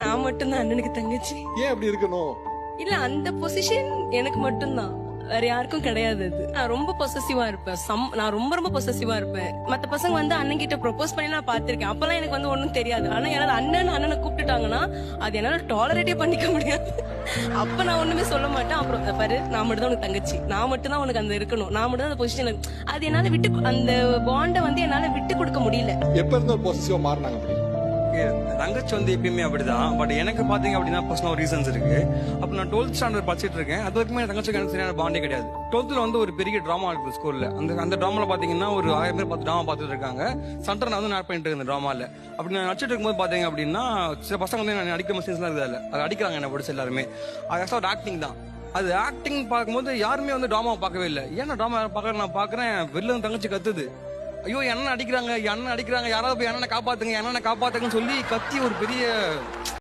நான் மட்டும்தான் அண்ணனுக்கு தங்கச்சி. ஏன் அப்படி இருக்கணும்? இல்ல அந்த பொசிஷன் எனக்கு மட்டும்தான், வேற யாருக்கும் கிடையாது. அது நான் ரொம்ப பொசசிவா இருப்பேன். நான் ரொம்ப ரொம்ப பொசசிவா இருப்பேன். மத்த பசங்க வந்து அண்ணன் கிட்ட ப்ரொபோஸ் பண்ணி நான் பாத்திருக்கேன். அப்பெல்லாம் எனக்கு வந்து ஒண்ணும் தெரியாது. ஆனா யாராவது அண்ணனை கூப்பிட்டுட்டாங்கன்னா அது என்னால டாலரேட்டே பண்ணிக்க முடியாது. அப்ப நான் ஒண்ணுமே சொல்ல மாட்டேன். அப்புறம் பாரு, நான் மட்டும் தான் உனக்கு தங்கச்சி, நான் மட்டும் தான் உனக்கு அந்த இருக்கணும், நான் மட்டும் தான் அந்த பொசிஷன்ல. அது என்னால விட்டு, அந்த பாண்டை வந்து என்னால விட்டு கொடுக்க முடியல. எப்ப இருந்து ஒரு பொசிசிவா மாறினாங்க அப்படி? தங்கச்சி வந்து எப்பயுமே அப்படிதான். பட் எனக்கு பாத்தீங்க அப்படின்னா பர்சனல் ரீசன்ஸ் இருக்கு. அப்ப நான் 12th ஸ்டாண்டர்ட் படிச்சிட்டு இருக்கேன். அது வரைக்கும் என் தங்கச்சிக்கு எனக்கு சரியான பாண்டே கிடையாது. 12th வந்து ஒரு பெரிய டிராமா இருக்கு ஸ்கூல்ல. அந்த டிராமால பாத்தீங்கன்னா ஒரு 1000 பேர் 10 டிராமா பார்த்துட்டு இருக்காங்க. சென்டர் நான் வந்து நான் பண்ணிட்டு இருக்கேன் டிராமால. அப்படி நான் நடிச்சிட்டு இருக்கும்போது பாத்தீங்க அப்படின்னா சில பசங்க வந்து நான் அடிக்கிற சீன்ஸ் எல்லாம் இருக்குது. அது அடிக்கிறாங்க என்ன பிடிச்ச எல்லாருமே. அது ஒரு ஆக்டிங் தான். அது ஆக்டிங் பார்க்கும்போது யாருமே வந்து டிராமா பார்க்கவே இல்லை. ஏன்னா டிராமா பார்க்கற நான் பாக்குறேன், வெளில தங்கச்சி கத்துது, ஐயோ அண்ணன் அடிக்கிறாங்க, யாராவது போய் அண்ணனை காப்பாத்துங்க, அண்ணனை காப்பாத்துங்கன்னு சொல்லி கத்தி ஒரு பெரிய